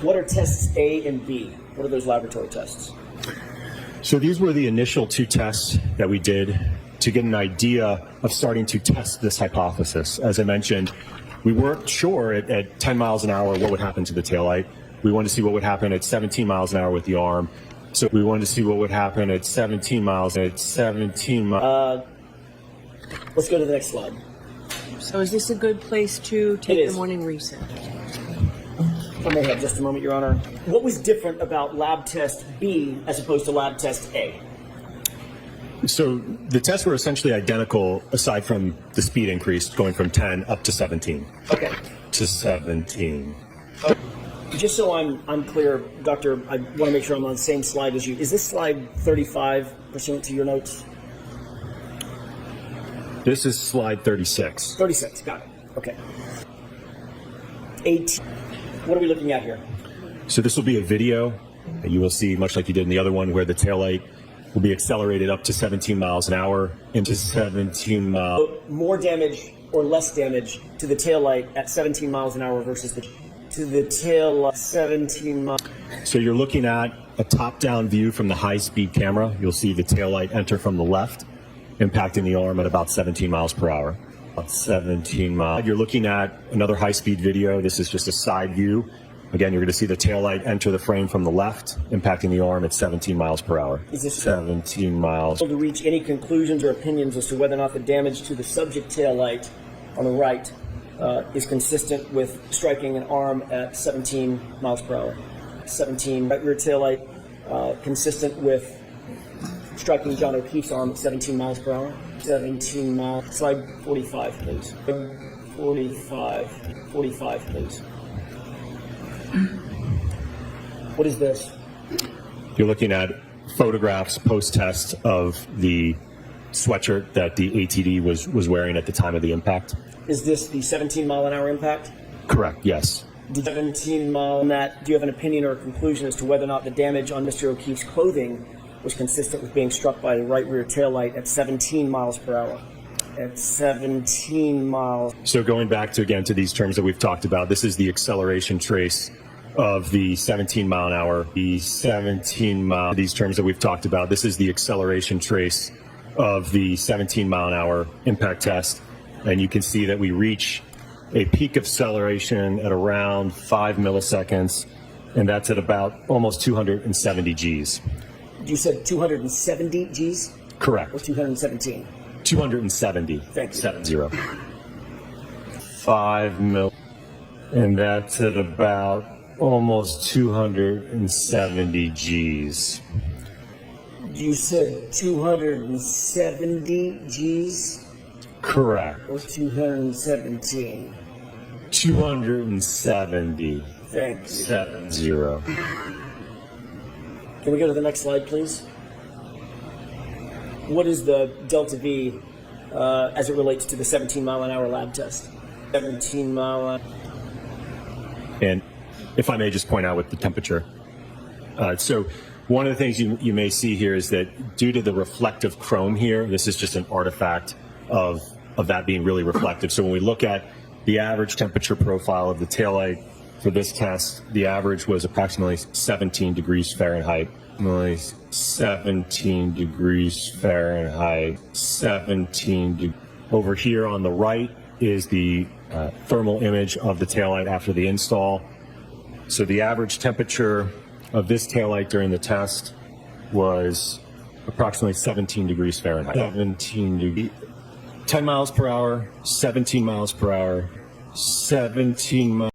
What are tests A and B? What are those laboratory tests? So these were the initial two tests that we did to get an idea of starting to test this hypothesis. As I mentioned, we weren't sure at 10 miles an hour what would happen to the taillight. We wanted to see what would happen at 17 miles an hour with the arm. So we wanted to see what would happen at 17 miles. Let's go to the next slide. So is this a good place to take the morning reset? If I may have just a moment, Your Honor. What was different about lab test B as opposed to lab test A? So the tests were essentially identical aside from the speed increase going from 10 up to 17. Okay. To 17. Just so I'm clear, Doctor, I want to make sure I'm on the same slide as you. Is this slide 35 pursuant to your notes? This is slide 36. 36, got it. Okay. 18. What are we looking at here? So this will be a video that you will see, much like you did in the other one, where the taillight will be accelerated up to 17 miles an hour into 17 miles. So more damage or less damage to the taillight at 17 miles an hour versus to the tail 17 miles. So you're looking at a top-down view from the high-speed camera. You'll see the taillight enter from the left, impacting the arm at about 17 miles per hour. About 17 miles. You're looking at another high-speed video. This is just a side view. Again, you're going to see the taillight enter the frame from the left, impacting the arm at 17 miles per hour. Is this 17 miles? To reach any conclusions or opinions as to whether or not the damage to the subject taillight on the right is consistent with striking an arm at 17 miles per hour. 17 right rear taillight consistent with striking John O'Keefe's arm at 17 miles per hour. 17 miles. Slide 45, please. 45, please. What is this? You're looking at photographs post-test of the sweatshirt that the ATD was wearing at the time of the impact. Is this the 17 mile an hour impact? Correct, yes. Did 17 mile on that, do you have an opinion or a conclusion as to whether or not the damage on Mr. O'Keefe's clothing was consistent with being struck by the right rear taillight at 17 miles per hour? At 17 miles. So going back to these terms that we've talked about, this is the acceleration trace of the 17 mile an hour. These terms that we've talked about, this is the acceleration trace of the 17 mile an hour impact test. And you can see that we reach a peak acceleration at around 5 milliseconds, and that's at about almost 270 Gs. You said 270 Gs? Correct. Or 217? 270. Thank you. 70. 5 mil, and that's at about almost 270 Gs. You said 270 Gs? Correct. Or 217? 270. Thank you. 70. Can we go to the next slide, please? What is the delta V as it relates to the 17 mile an hour lab test? 17 mile an hour. And if I may just point out with the temperature. So one of the things you may see here is that due to the reflective chrome here, this is just an artifact of that being really reflective. So when we look at the average temperature profile of the taillight for this test, the average was approximately 17 degrees Fahrenheit. 17 degrees Fahrenheit. 17 Over here on the right is the thermal image of the taillight after the install. So the average temperature of this taillight during the test was approximately 17 degrees Fahrenheit. 17 degrees. 10 miles per hour, 17 miles per hour, 17 miles.